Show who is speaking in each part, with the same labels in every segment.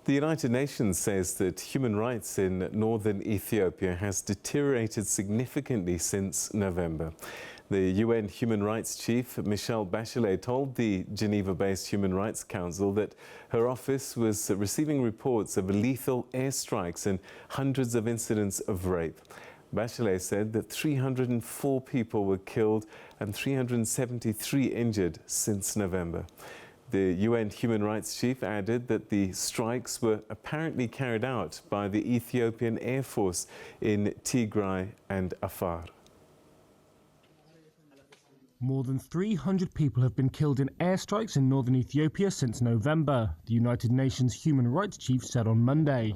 Speaker 1: The United Nations says that human rights in northern Ethiopia has deteriorated significantly since November. The UN Human Rights Chief, Bachelet, told the Geneva-based Human Rights Council that her office was receiving reports of lethal airstrikes and hundreds of incidents of rape. Bachelet said that 304 people were killed and 373 injured since November. The UN Human Rights Chief added that the strikes were apparently carried out by the Ethiopian Air Force in Tigray and Afar.
Speaker 2: More than 300 people have been killed in airstrikes in northern Ethiopia since November, the United Nations Human Rights Chief said on Monday.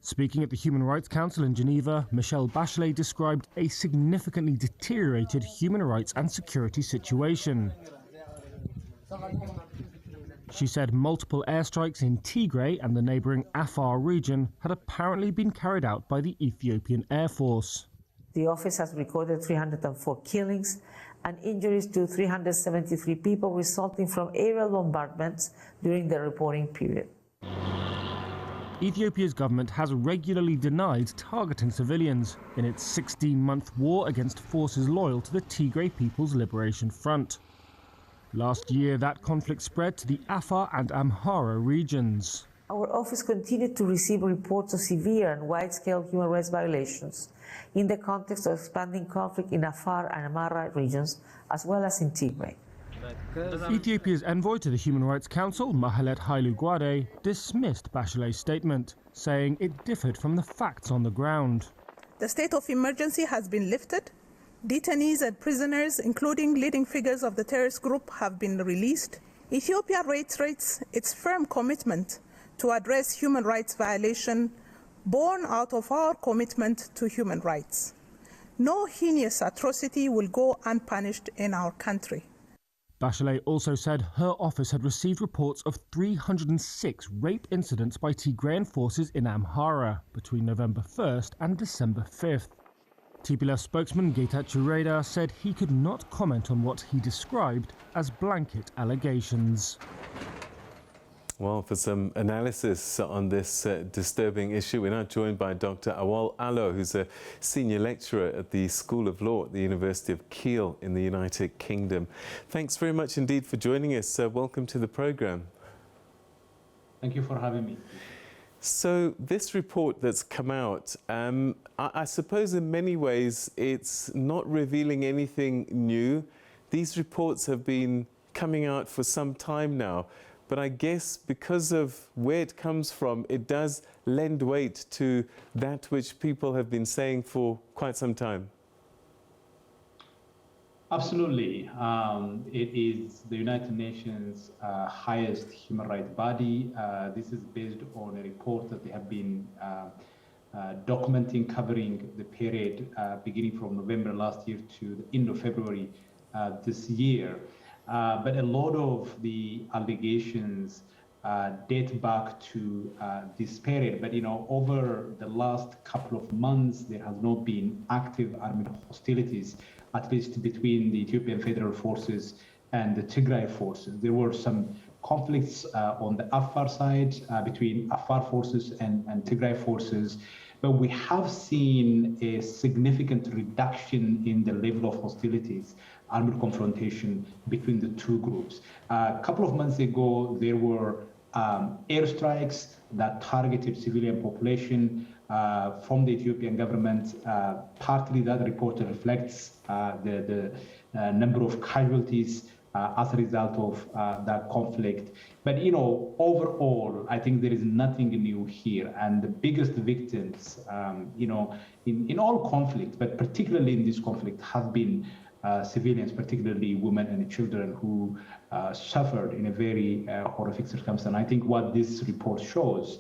Speaker 2: Speaking at the Human Rights Council in Geneva, Bachelet described a significantly deteriorated human rights and security situation. She said multiple airstrikes in Tigray and the neighbouring Afar region had apparently been carried out by the Ethiopian Air Force.
Speaker 3: The office has recorded 304 killings and injuries to 373 people resulting from aerial bombardments during the reporting period.
Speaker 2: Ethiopia's government has regularly denied targeting civilians in its 16-month war against forces loyal to the Tigray People's Liberation Front. Last year, that conflict spread to the Afar and Amhara regions.
Speaker 3: Our office continued to receive reports of severe and wide-scale human rights violations in the context of expanding conflict in Afar and Amhara regions, as well as in Tigray.
Speaker 2: Ethiopia's envoy to the Human Rights Council, Mahalet Hailu Gwade, dismissed Bachelet's statement, saying it differed from the facts on the ground.
Speaker 4: The state of emergency has been lifted. Detainees and prisoners, including leading figures of the terrorist group, have been released. Ethiopia reiterates its firm commitment to address human rights violation born out of our commitment to human rights. No heinous atrocity will go unpunished in our country.
Speaker 2: Bachelet also said her office had received reports of 306 rape incidents by Tigrayan forces in Amhara between November 1st and December 5th. TPLF spokesman Getachew Reda said he could not comment on what he described as blanket allegations.
Speaker 1: Well, for some analysis on this disturbing issue, we're now joined by Dr. Awol Allo, who's a senior lecturer at the School of Law at the University of Keele in the United Kingdom. Thanks very much indeed for joining us. Welcome to the programme.
Speaker 5: Thank you for having me.
Speaker 1: So this report that's come out, I suppose in many ways it's not revealing anything new. These reports have been coming out for some time now, but I guess because of where it comes from, it does lend weight to that which people have been saying for quite some time.
Speaker 5: Absolutely. It is the United Nations' highest human rights body. This is based on a report that they have been documenting, covering the period beginning from November last year to the end of February this year. But a lot of the allegations date back to this period. But, over the last couple of months, there has not been active armed hostilities, at least between the Ethiopian Federal Forces and the Tigray forces. There were some conflicts on the Afar side between Afar forces and Tigray forces, but we have seen a significant reduction in the level of hostilities, armed confrontation between the two groups. A couple of months ago, there were airstrikes that targeted civilian population from the Ethiopian government. Partly that report reflects the number of casualties as a result of that conflict. But, overall, I think there is nothing new here. And the biggest victims, in all conflicts, but particularly in this conflict, have been civilians, particularly women and children who suffered in a very horrific circumstance. I think what this report shows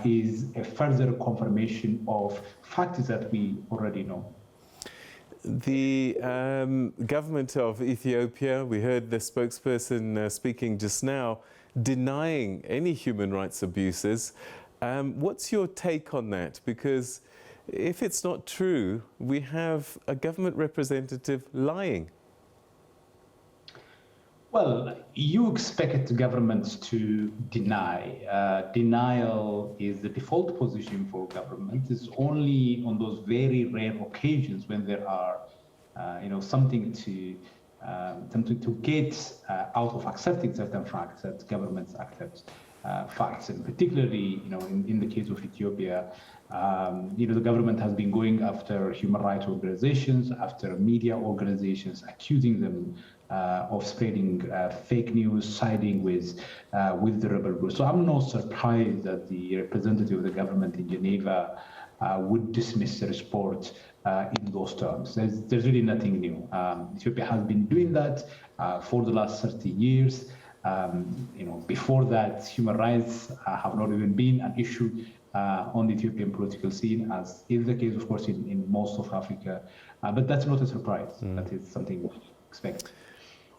Speaker 5: is a further confirmation of facts that we already know.
Speaker 1: The government of Ethiopia, we heard the spokesperson speaking just now, denying any human rights abuses. What's your take on that? Because if it's not true, we have a government representative lying.
Speaker 5: Well, you expect governments to deny. Denial is the default position for government. It's only on those very rare occasions when there are, something to get out of accepting certain facts that governments accept facts, and particularly, in the case of Ethiopia, the government has been going after human rights organizations, after media organizations, accusing them of spreading fake news, siding with the rebel group. So I'm not surprised that the representative of the government in Geneva would dismiss the report in those terms. There's really nothing new. Ethiopia has been doing that for the last 30 years. Before that, human rights have not even been an issue on the Ethiopian political scene, as is the case, of course, in most of Africa. But that's not a surprise. That is something we expect.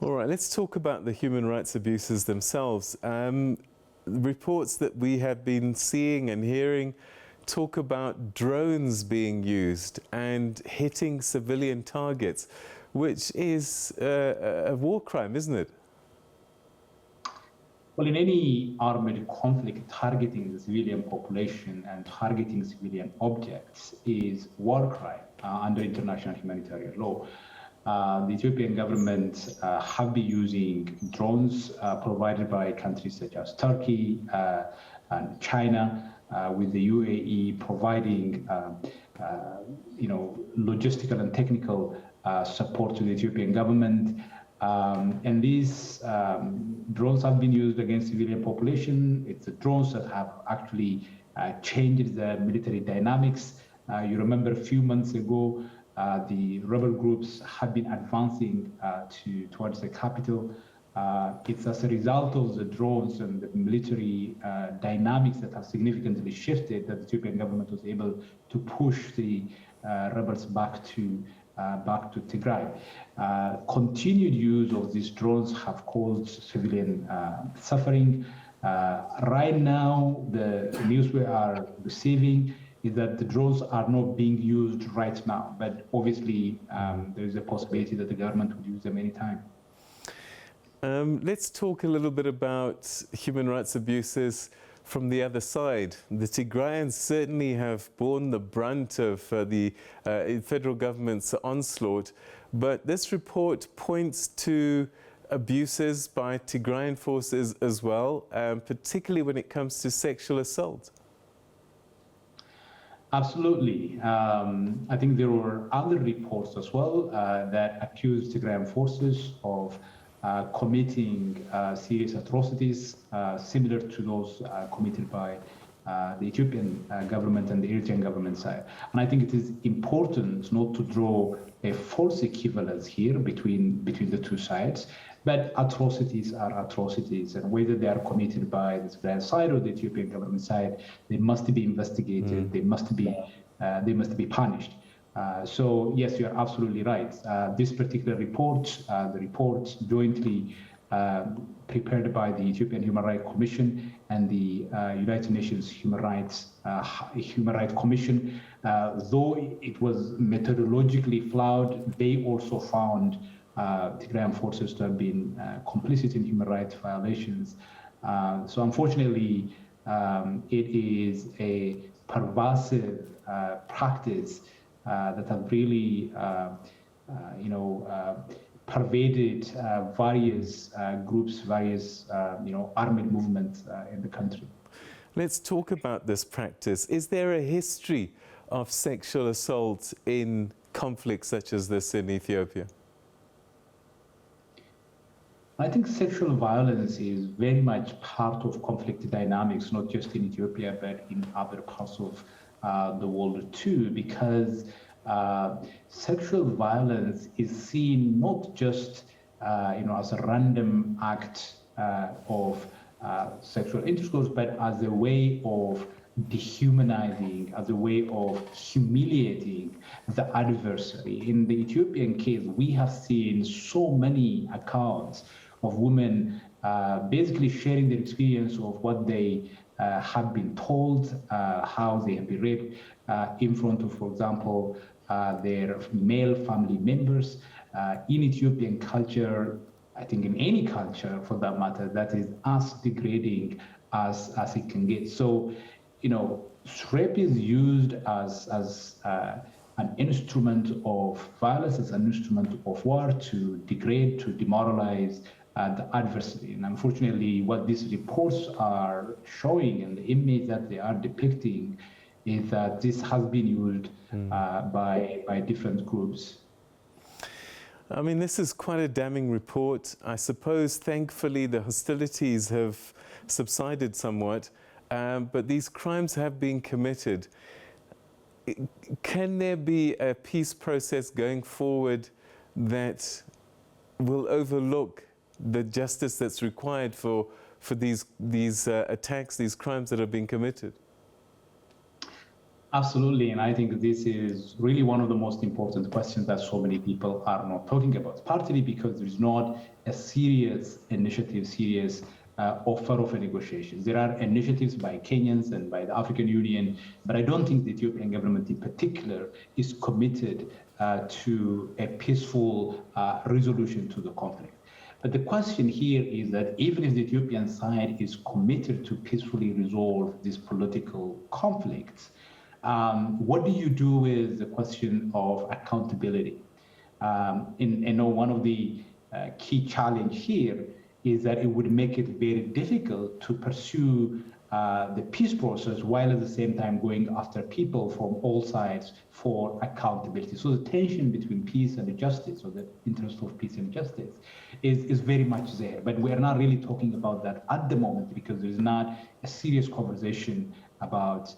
Speaker 1: All right, let's talk about the human rights abuses themselves. Reports that we have been seeing and hearing talk about drones being used and hitting civilian targets, which is a war crime, isn't it?
Speaker 5: Well, in any armed conflict, targeting the civilian population and targeting civilian objects is war crime under international humanitarian law. The Ethiopian government have been using drones provided by countries such as Turkey and China, with the UAE providing, logistical and technical support to the Ethiopian government. And these drones have been used against civilian population. It's the drones that have actually changed the military dynamics. You remember a few months ago, the rebel groups had been advancing towards the capital. It's as a result of the drones and the military dynamics that have significantly shifted that the Ethiopian government was able to push the rebels back to Tigray. Continued use of these drones have caused civilian suffering. Right now, the news we are receiving is that the drones are not being used right now, but obviously there is a possibility that the government would use them anytime.
Speaker 1: Let's talk a little bit about human rights abuses from the other side. The Tigrayans certainly have borne the brunt of the federal government's onslaught, but this report points to abuses by Tigrayan forces as well, particularly when it comes to sexual assault.
Speaker 5: Absolutely. I think there were other reports as well that accused Tigrayan forces of committing serious atrocities similar to those committed by the Ethiopian government and the Eritrean government side. And I think it is important not to draw a false equivalence here between the two sides, but atrocities are atrocities, and whether they are committed by the Tigrayan side or the Ethiopian government side, they must be investigated, they must be punished. So yes, you are absolutely right. This particular report, the report jointly prepared by the Ethiopian Human Rights Commission and the United Nations Human Rights Commission, though it was methodologically flawed, they also found Tigrayan forces to have been complicit in human rights violations. So unfortunately, it is a pervasive practice that have really, pervaded various groups, various, armed movements in the country.
Speaker 1: Let's talk about this practice. Is there a history of sexual assault in conflicts such as this in Ethiopia?
Speaker 5: I think sexual violence is very much part of conflict dynamics, not just in Ethiopia, but in other parts of the world too, because sexual violence is seen not just as a random act of sexual intercourse, but as a way of dehumanizing, as a way of humiliating the adversary. In the Ethiopian case, we have seen so many accounts of women basically sharing their experience of what they have been told, how they have been raped in front of, for example, their male family members. In Ethiopian culture, I think in any culture for that matter, that is as degrading as it can get. So, rape is used as an instrument of violence, as an instrument of war to degrade, to demoralize the adversary. And unfortunately, what these reports are showing and the image that they are depicting is that this has been used by different groups.
Speaker 1: I mean, this is quite a damning report. I suppose, thankfully, the hostilities have subsided somewhat, but these crimes have been committed. Can there be a peace process going forward that will overlook the justice that's required for these attacks, these crimes that have been committed?
Speaker 5: Absolutely, and I think this is really one of the most important questions that so many people are not talking about, partly because there is not a serious initiative, serious offer of a negotiation. There are initiatives by Kenyans and by the African Union, but I don't think the Ethiopian government in particular is committed to a peaceful resolution to the conflict. But the question here is that even if the Ethiopian side is committed to peacefully resolve these political conflicts, what do you do with the question of accountability? One of the key challenge here is that it would make it very difficult to pursue the peace process while at the same time going after people from all sides for accountability. So the tension between peace and justice, or the interest of peace and justice, is very much there. But we are not really talking about that at the moment because there is not a serious conversation about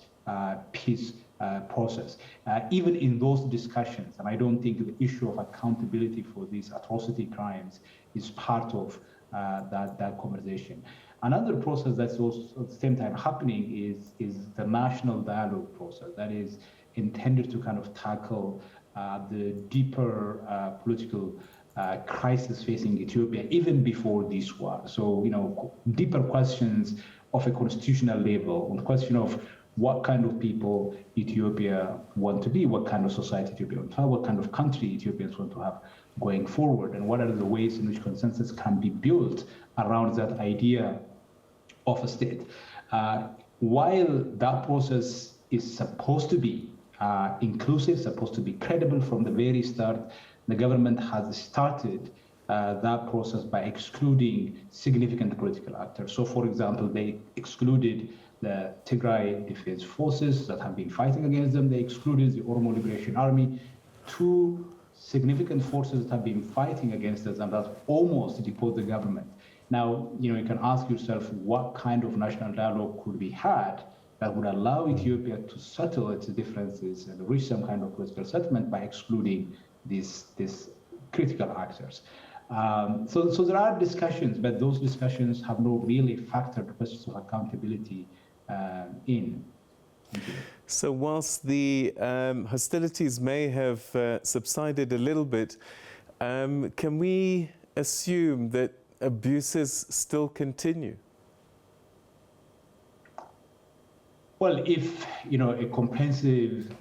Speaker 5: peace process. Even in those discussions, and I don't think the issue of accountability for these atrocity crimes is part of that conversation. Another process that's also at the same time happening is the national dialogue process that is intended to kind of tackle the deeper political crisis facing Ethiopia even before this war. So, deeper questions of a constitutional level, on the question of what kind of people Ethiopia want to be, what kind of society Ethiopia wants to have, what kind of country Ethiopians want to have going forward, and what are the ways in which consensus can be built around that idea of a state. While that process is supposed to be inclusive, supposed to be credible from the very start, the government has started that process by excluding significant political actors. So, for example, they excluded the Tigray Defense Forces that have been fighting against them. They excluded the Oromo Liberation Army, two significant forces that have been fighting against us and that almost deposed the government. Now, you can ask yourself what kind of national dialogue could be had that would allow Ethiopia to settle its differences and reach some kind of political settlement by excluding these critical actors. So there are discussions, but those discussions have not really factored the questions of accountability in.
Speaker 1: So whilst the hostilities may have subsided a little bit, can we assume that abuses still continue?
Speaker 5: Well, if a comprehensive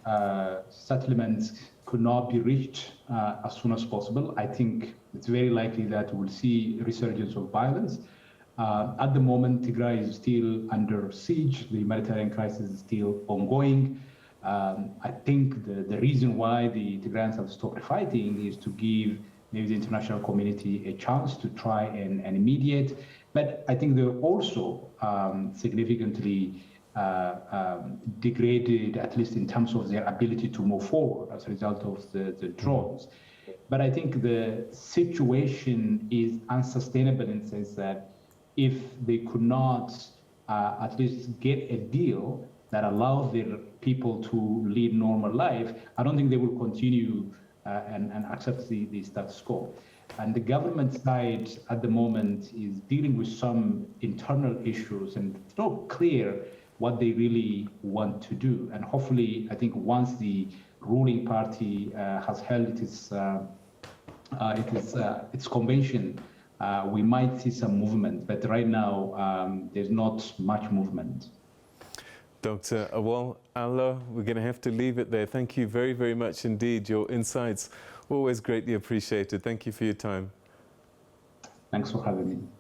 Speaker 5: settlement could not be reached as soon as possible, I think it's very likely that we'll see a resurgence of violence. At the moment, Tigray is still under siege. The humanitarian crisis is still ongoing. I think the reason why the Tigrayans have stopped fighting is to give maybe the international community a chance to try and mediate. But I think they're also significantly degraded, at least in terms of their ability to move forward as a result of the drones. But I think the situation is unsustainable in the sense that if they could not at least get a deal that allows their people to lead normal life, I don't think they will continue and accept the status quo. And the government side at the moment is dealing with some internal issues, and it's not clear what they really want to do. And hopefully, I think once the ruling party has held its convention, we might see some movement. But right now, there's not much movement.
Speaker 1: Dr. Awol Allo, we're going to have to leave it there. Thank you very, very much indeed. Your insights always greatly appreciated. Thank you for your time.
Speaker 5: Thanks for having me.